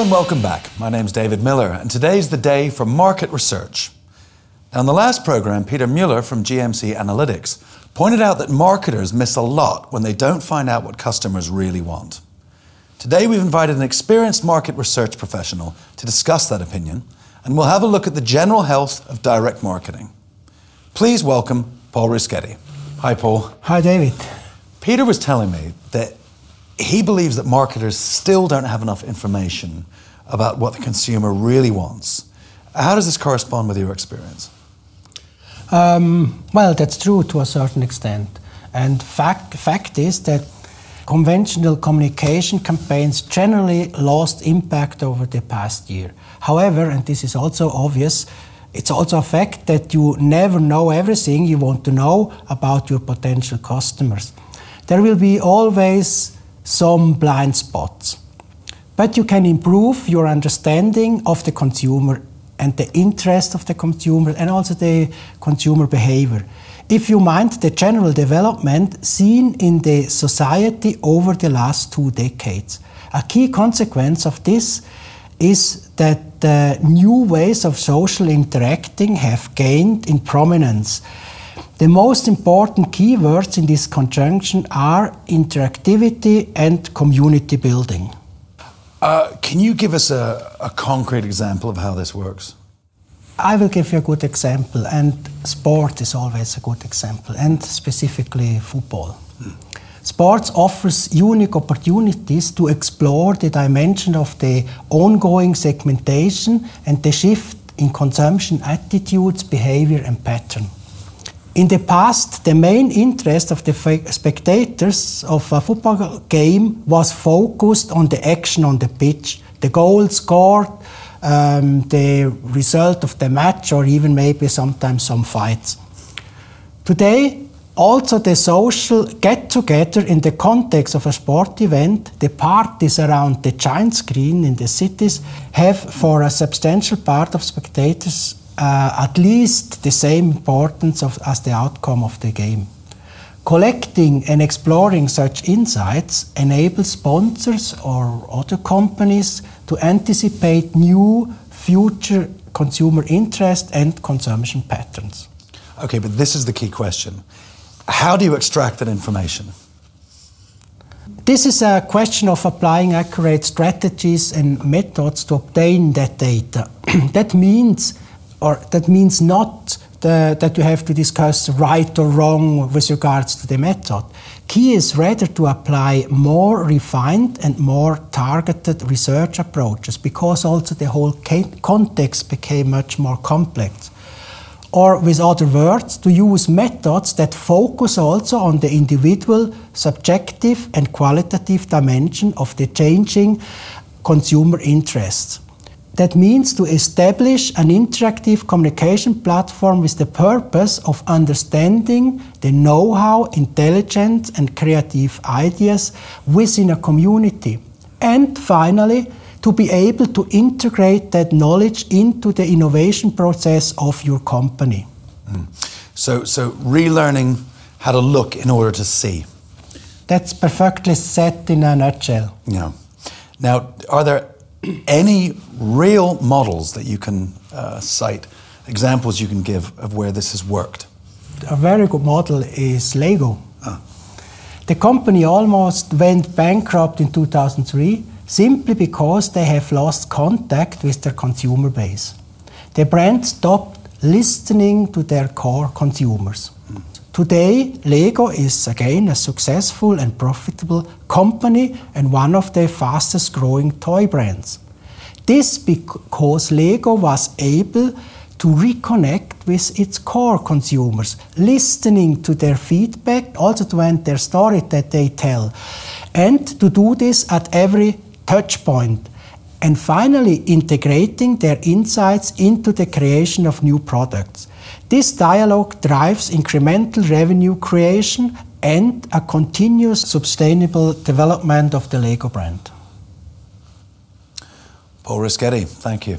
and welcome back. My name's David Miller, and today's the day for market research. Now, in the last program, Peter Mueller from GMC Analytics pointed out that marketers miss a lot when they don't find out what customers really want. Today, we've invited an experienced market research professional to discuss that opinion, and we'll have a look at the general health of direct marketing. Please welcome Paul Ruschetti. Hi, Paul. Hi, David. Peter was telling me that he believes that marketers still don't have enough information about what the consumer really wants. How does this correspond with your experience? Well, that's true to a certain extent. And fact is that conventional communication campaigns generally lost impact over the past year. However, and this is also obvious, it's also a fact that you never know everything you want to know about your potential customers. There will be always some blind spots, but you can improve your understanding of the consumer and the interest of the consumer and also the consumer behavior. If you mind the general development seen in the society over the last 2 decades. A key consequence of this is that new ways of social interacting have gained in prominence. The most important keywords in this conjunction are interactivity and community building. Can you give us a concrete example of how this works? I will give you a good example, and sport is always a good example, and specifically football. Sports offers unique opportunities to explore the dimension of the ongoing segmentation and the shift in consumption attitudes, behavior and pattern. In the past, the main interest of the spectators of a football game was focused on the action on the pitch, the goal scored, the result of the match, or even maybe sometimes some fights. Today, also the social get-together in the context of a sport event, the parties around the giant screen in the cities have for a substantial part of spectators at least the same importance as the outcome of the game. Collecting and exploring such insights enables sponsors or other companies to anticipate new future consumer interest and consumption patterns. Okay, but this is the key question. How do you extract that information? This is a question of applying accurate strategies and methods to obtain that data. That means not that you have to discuss right or wrong with regards to the method. Key is rather to apply more refined and more targeted research approaches, because also the whole context became much more complex. Or with other words, to use methods that focus also on the individual, subjective and qualitative dimension of the changing consumer interests. That means to establish an interactive communication platform with the purpose of understanding the know-how, intelligence and creative ideas within a community. And finally, to be able to integrate that knowledge into the innovation process of your company. So relearning how to look in order to see. That's perfectly said in a nutshell. Yeah. Now, are there any real models that you can cite, examples you can give of where this has worked? A very good model is Lego. The company almost went bankrupt in 2003 simply because they have lost contact with their consumer base. The brand stopped listening to their core consumers. Today, Lego is again a successful and profitable company and one of the fastest growing toy brands. This because Lego was able to reconnect with its core consumers, listening to their feedback, also to end their story that they tell, and to do this at every touch point, and finally integrating their insights into the creation of new products. This dialogue drives incremental revenue creation and a continuous sustainable development of the Lego brand. Paul Ruschetti, thank you.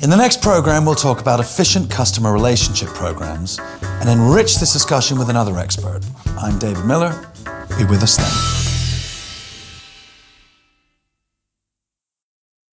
In the next program, we'll talk about efficient customer relationship programs and enrich this discussion with another expert. I'm David Miller. Be with us then.